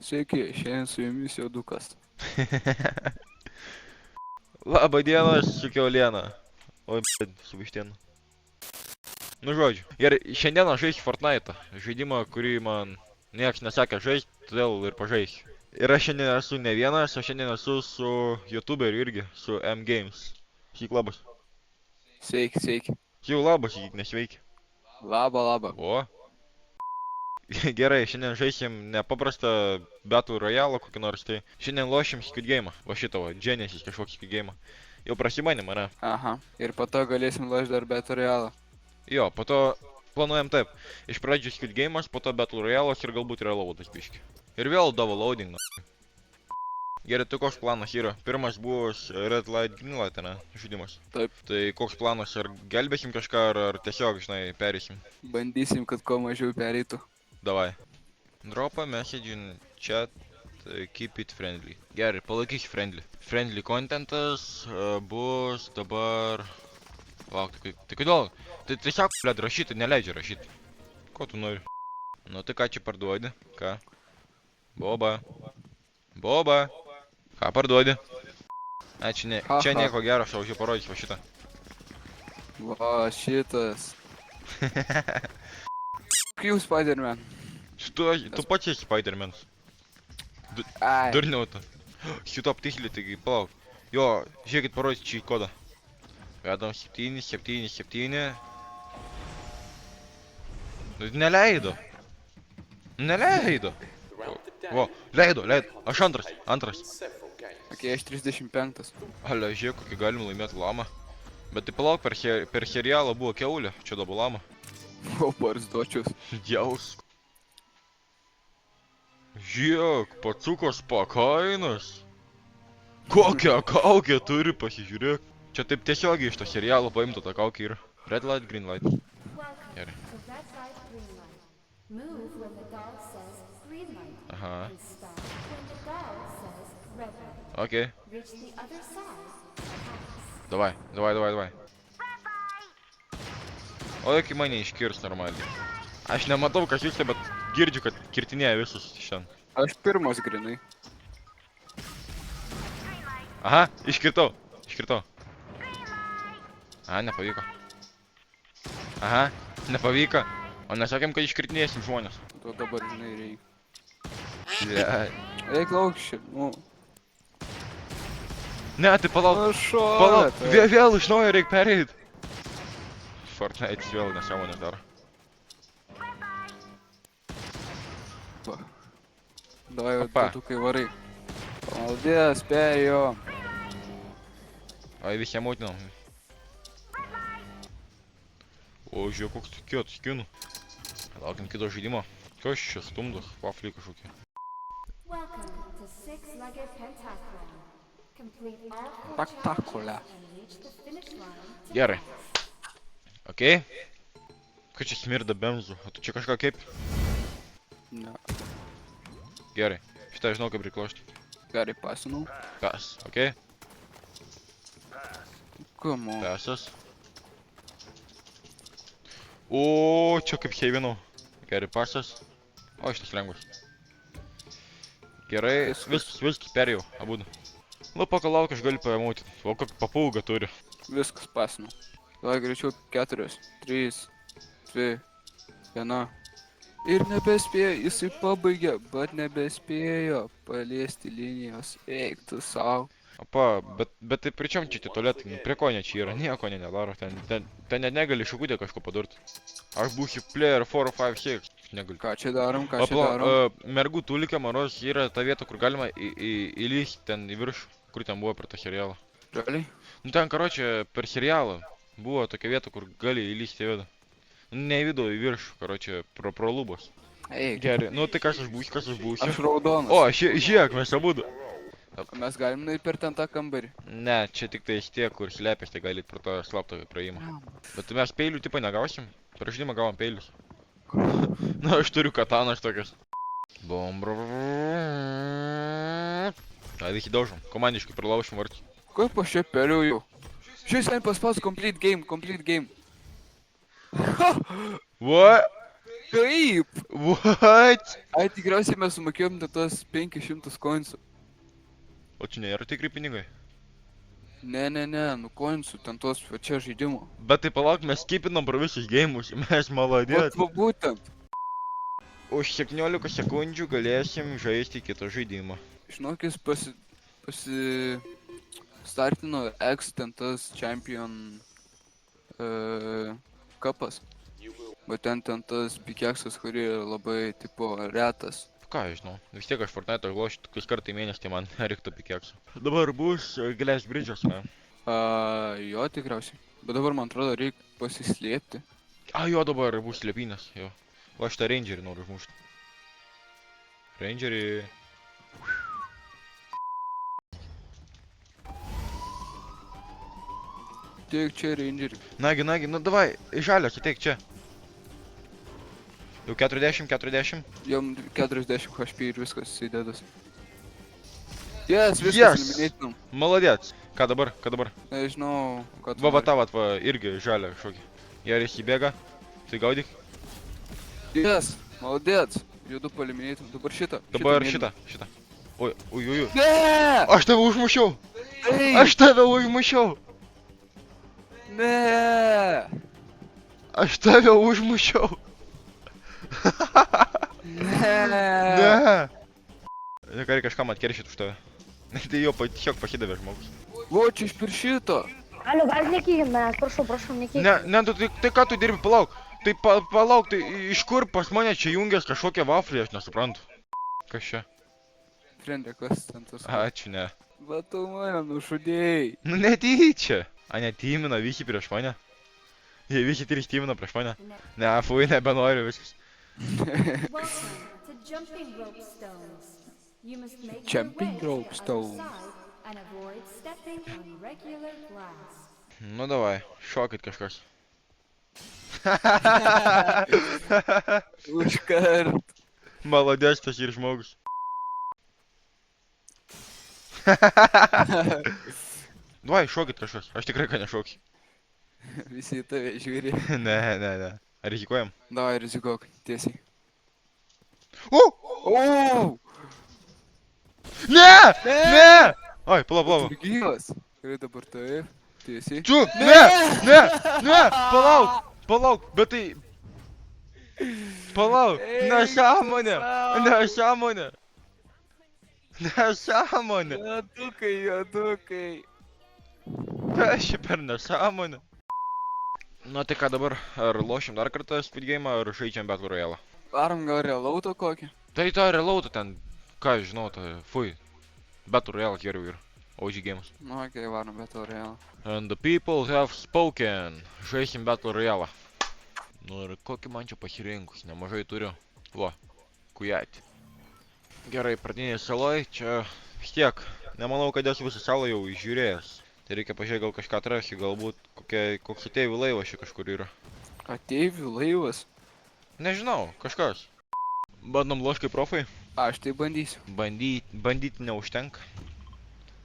Sveiki, šiandien su jumis Jodukas. Labą dieną, aš su kiauliena. Oi, su vištiena. Nu žodžiu. Ir šiandieną žaisiu Fortnite'ą. Žaidimą, kurį man nieks nesakė žaisti, todėl ir pažaisiu. Ir aš šiandien esu ne vienas, aš šiandien esu su YouTuberiu irgi, su M-Games. Sakyk labas. Sveiki, sveiki. Jau labas, sakyk, nesveiki. Labą. O. Gerai, šiandien žaisim nepaprastą Battle Royale kokį nors, tai šiandien lošim Squid Game'ą. Va šitą va, Genesis kažkokį Squid Game'ą. Jau prasimanėm, ar ne? Aha. Ir po to galėsim lošti dar Battle Royale. Jo, po to planuojam taip. Iš pradžių Squid Game'as, po to Battle Royale'as ir galbūt Reloadas biški. Ir vėl double loading, na. Gerai, tai koks planas yra? Pirmas bus Red Light, Green Light, ne? Žaidimas. Taip. Tai koks planas? Ar gelbėsim kažką, ar tiesiog, žinai, perėsim? Bandysim, kad kuo mažiau pereitų. Davai. Drop a message in chat, keep it friendly. Gerai, palaikyk friendly. Friendly contentas bus dabar... Lauk, tai kodėl? Tai tiesiog, blėd, rašyti, neleidžia rašyti. Ko tu nori? Nu tai ką čia parduodi? Ką? Boba. Boba. Ką parduodi? A, čia nieko gero, aš tau jau parodysiu va šitą. Va, šitas. Kaip Spider-Man. Tu pats esi Spider-Man's. Ai. Durniau tu. Šito aptiklį, taigi palauk. Jo, žiūrėkit, parodysiu čia į kodą. Vedam 777. Neleido. Neleido. O, leido. Aš antras. Ok, aš 35. Alia, žiūrėk, kokį galim laimėti lamą. Bet tai palauk, per serialą buvo kiaulė, čia dabar lama. O, barzdočius. Jaus. Žiūrėk, pacukos pakainas. Kokią kaukę turi, pasižiūrėk. Čia taip tiesiogiai iš to serialo paimta ta kaukė yra. Red light, green light. Gerai. Aha. Okei. Davai. O, iki mane iškirs normaliai. Aš nematau, kas vyksta, bet girdžiu, kad kirtinėja visus šiandien. Aš pirmas grinai. Aha, iškirtau. Aha, nepavyko. Aha, nepavyko. O nesakėm, kad iškirtinėsim žmonės. Tu dabar, žinai, reikia. Blėt. Eik laukščiai, nu. Ne, tai palauk. Palauk. Vėl iš naujo reikia pereit. Fortnite vėl nesąmonės daro. Davai, Opa. tu kai varai. Maldės, perėjo. O, visi mūtinom. O, žiūrėk, koks tu kietas kinų. Laukiam kito žaidimo. Kas čia stumdas? Wafliai kažkokie. Taktakulė. Gerai. Okei. Ką čia smirda benzu? O tu čia kažką kaip? Ne. Gerai. Šitą žinau kaip priklošti. Gerai, pasinau. Pas, okei. Kamo. Pasas. O, čia kaip heivinau. Gerai, pasas. O, šitas lengvas. Gerai, viskas perėjau, abudu. Nu, pakalauk, aš galiu paėmauti. O, kokį papūgą turi. Viskas pasinau. Davai greičiau 4, 3, 2, 1. Ir nebespėjo, jisai pabaigė, bet nebespėjo paliesti linijos. Eik tu savo. Opa, bet tai pri čiom čia tie tualetai? Nu, prie ko ne čia yra? Nieko nedaro. Ten net negali šakutė kažko padurti. Aš būsiu player 4, 5, 6. Negaliu. Ką čia darom, Mergų tulike, maros, yra ta vieta, kur galima įlysti ten į viršų. Kur ten buvo per tą serialą? Realiai? Nu ten, karočią, per serialą buvo tokia vieta, kur gali įlysti į vidų. Ne į vidų, į viršų, karočią, pro lubos. Eik. Gerai, nu tai kas aš būsiu? Aš raudonas. O, žiūrėk, mes abudu. Mes galim nueit per ten tą kambarį. Ne, čia tik tai tie, kur slepiasi, tai galit pro tą slaptą praėjimą. Bet mes peilių tipo negausim. Per žaidimą gavom peilius. Na, aš turiu katanas tokias. Visi daužom. Komandiškai pralaušim vartį. Kaip aš čia perėjau? Šis ten paspaus complete game. What? Kaip? What? Ai, tikriausiai mes sumokėjom net tos 500 koinsų. O čia nėra tikri pinigai. Ne, nu koinsų, ten tos va čia žaidimo. Bet tai palauk, mes skipinam pro visus gėjimus, mes maladėt. Va būtent. Už 17 sekundžių galėsim žaisti kitą žaidimą. Žinok, jis startino X ten tas Champion kapas. Bet ten tas pikeksas, kurį labai, tipo, retas. Ką aš žinau, vis tiek aš Fortnite lošiu tokius kartą į mėnesį, tai man reiktų pikeksų. Dabar bus Glass Bridge'as, ne? Jo, tikriausiai. Bet dabar, man atrodo, reikia pasislėpti. Jo, dabar bus slėpynės, jo. Va, šitą Rangerį noriu užmušti. Rangerį... Tiek čia Rangerį. Nagi, nu davai, žalias, ateik čia. Jau 40. Jom 40 HP ir viskas įdėdas. Yes, viskas Yes! eliminatinam. Молодец. Ką dabar? Nežinau, ką tu Va, nori. va, irgi žalia kažkokį. Jaris įbėga. Tai gaudyk. Yes, молодец. Judu paeliminatinam. Dabar šitą. Dabar mėlyną. šitą. Oi. Ne! Aš tave užmušiau. Ei! Aš tave užmušiau. Ne! Aš tave užmušiau. Ne! Gali kažkam atkeršyti už tave. Tai jo tiesiog pasidavė žmogus. Vo, čia iš per šito. Alio, gal nekykit manęs, prašau, nekykit. Ne, tai ką tu dirbi, palauk. Tai palauk, tai iš kur pas mane čia jungias kažkokie vafliai, aš nesuprantu. Kas čia? Friendė, kas ten tas? Ačiū, ne. Bet tu mane nužudėjai. Nu netyčia. Netimina visi prieš mane. Jie visi trys timina prieš mane. Ne, fui, nebenoriu viskas. Welcome to Jumping Rope Stones. You must make Jumping your way Rope to the Stone. other side and avoid stepping on regular glass. Nu davai, šokit kažkas. Užkart. Maladės tas ir žmogus. Davai, šokit kažkas. Aš tikrai ką nešoksiu. Visi į tave žiūri. Ne. Ar rizikuojam? Davai, rizikuok. Tiesiai. O! O! Ne! Oi, palauk. Gyvas. Gerai, dabar taip. Tiesiai. Čiu, ne! Palauk, bet tai... Palauk, Ei, nesąmonė! nesąmonė. Nesąmonė! Juodukai. Kas čia per nesąmonę? Na tai ką dabar, ar lošim dar kartą Speed Game, ar žaidžiam Battle Royale? Varom gal realautą kokį? Tai tą reloadą ten, ką aš žinau, tai fui. Battle Royale geriau ir OG Games. Nu, okei, varom Battle Royale. And the people have spoken. Žaisim Battle Royale. Nu ir kokį man čia pasirinkus, nemažai turiu. Va, kujatį. Gerai, pradinėje saloj, čia vis tiek. Nemanau, kad esu visą salą jau žiūrėjęs. Tai reikia pažiūrėti, gal kažką atrasti, galbūt koks ateivių laivas čia kažkur yra. Ateivių laivas? Nežinau, kažkas. Bandom lošti kaip profai. Aš tai bandysiu. Bandyti neužtenka.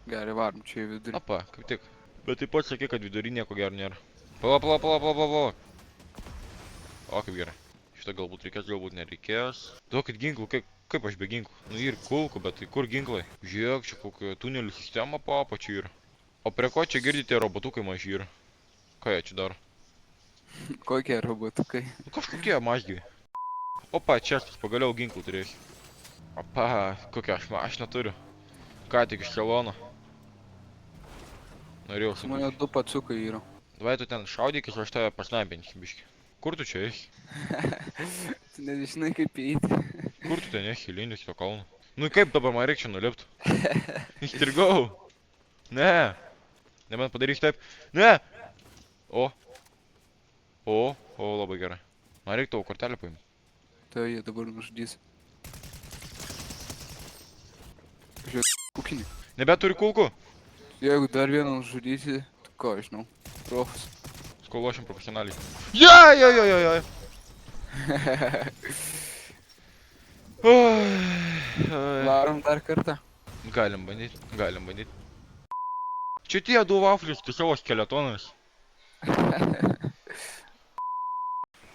Gerai, varom čia į vidurį. Apa, kaip tik. Bet taip pat sakė, kad vidury nieko gero nėra. Pala. O, kaip gerai. Šitą galbūt reikės, galbūt nereikės. Duokit ginklų, kaip aš be ginklų? Nu ir kulkų, bet tai kur ginklai? Žiūrėk, čia kokia tunelių sistema po apačiu yra. O prie ko čia girdite robotukai maži yra? Ką jie čia daro? Kokie robotukai? Nu kažkokie mažgiai. Opa, čestas, pagaliau ginklų turėsiu. Opa, kokią aš neturiu. Ką tik iš salono. Norėjau Su mane sakyti. 2 pacukai yra. Davai tu ten šaudykis, o aš tave pasnaipinsiu biškį. Kur tu čia eisi? Tu nežinai kaip eiti. Kur tu ten eisi, lindis to kalno? Nu kaip dabar man reikia čia nulipti? Ištirgau. Ne. Nebent padarysiu taip. Ne. O, labai gerai. Man reikia tavo kortelę paimti. Tai jie dabar nužudys. Žiūrėk, kukinį. Nebeturi kulkų? Jeigu dar vieną nužudysi, tu ką, žinau. Profas. Skološim profesionaliai. Jai. Varom dar kartą. Galim bandyti. Čia tie 2 vaflius, tu savo skeletonas.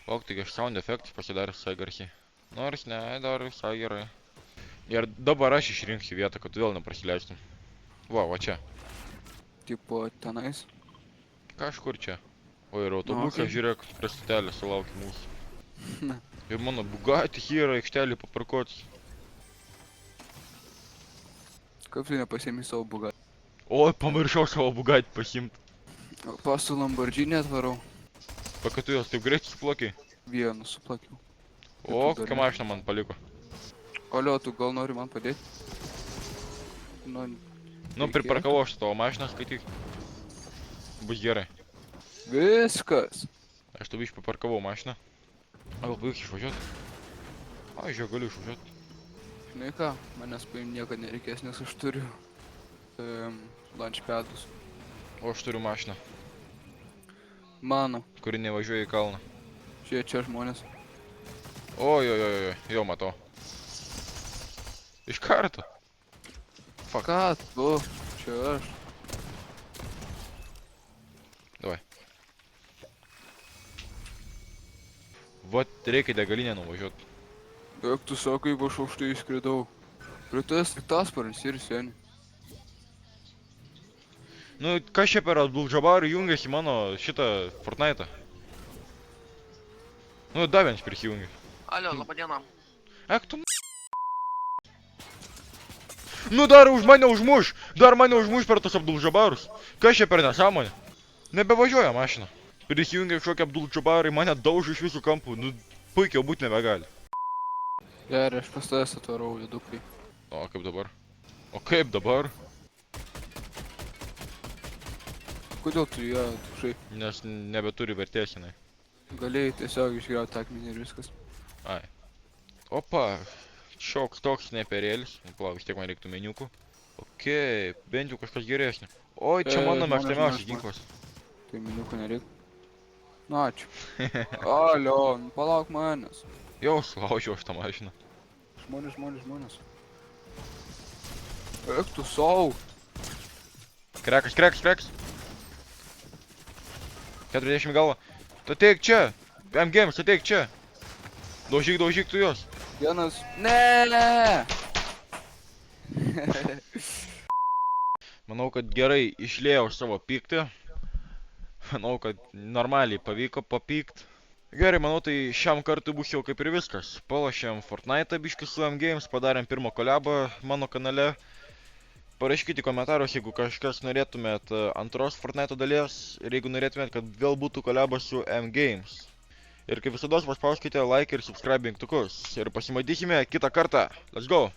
Lauk, taigi aš sound efektus pasidaręs visai garsiai. Nors ne, dar visai gerai. Ir dabar aš išrinksiu vietą, kad tu vėl neprasileistum. Va čia. Tipo, tenais. Kažkur čia. O ir autobusas, okei. žiūrėk, prie stotelės sulaukė mūsų. Na. Ir mano Bugatti yra aikštelį paparkuotis. Kaip tu nepasiemi savo bugą? Oi, pamiršau savo Bugatti pasiimti. Pasu Lamborghini atvarau. Pa kad tu jos taip greitai suplakiai. Vienu suplakiau. O, tu kokią gali. mašiną man paliko. Olio, tu gal nori man padėti? Nu, Nu, priparkavau aš tavo mašiną, skaityk. Bus gerai. viskas. Aš tau iš paparkavau mašiną. A, gal pavyks išvažiuoti? A, žiūrėk, galiu išvažiuoti. Žinai ką, manęs paimti niekada nereikės, nes aš turiu launchpadus. O aš turiu mašiną, Mano, kuri nevažiuoja į kalną. žiūrėk čia žmonės. Oi, jau matau. Iš karto. Ką tu? Čia aš. Davai. Vat, reikia degalinę nuvažiuoti. Juk tu sakai, kaip aš aukštai išskridau. Prie tas sraigtasparnis ir seniai. Nu, kas čia per Abdul-Jabbarą jungiasi mano šitą Fortnite'ą? Nu, dar vienas prisijungi. Alio, laba diena. Ak tu Nu, dar už mane užmuš! Dar mane užmuš per tos Abdul-Jabbarus. Kas čia per nesąmonė? Nebevažiuoja mašina. Prisijungia kažkokie Abdul-Jabbarai, mane daužo iš visų kampų. Nu, puikiai būt nebegali. Gerai, aš pas tavęs atvarau, judukai. O, kaip dabar? O kaip dabar? Kodėl tu ją tušai? Nes nebeturi vertės jinai. Galėjai tiesiog išgriauti akmenį ir viskas. Ai. Opa. Šioks toks sniperėlis. Palauk, vis tiek man reiktų meniukų. Okei, bent jau kažkas geresnio. Oi, čia mano žmonės, mėgstamiausias žmonės. ginklas. Tai miniuko nereikia. Nu, ačiū. Alio, nu palauk manęs. Jau sulaužiau aš tą mašiną. Žmonės. Eik tu savo. Krekas. 40 galva. Tu ateik čia. M-Games, ateik čia. Daužyk tu juos. Vienas. Ne. Manau, kad gerai išliejau savo pyktį. Manau, kad normaliai pavyko papykt. Gerai, manau, tai šiam kartui bus jau kaip ir viskas. Palošėm Fortnite'ą biškį su M-Games, padarėm pirmą kolabą mano kanale. Parašykite komentaruose, jeigu kažkas norėtumėt antros Fortnite'o dalies ir jeigu norėtumėt, kad vėl būtų kolabas su M-Games. Ir kaip visada paspauskite like ir subscribe mygtukus. Ir pasimatysime kitą kartą. Let's go!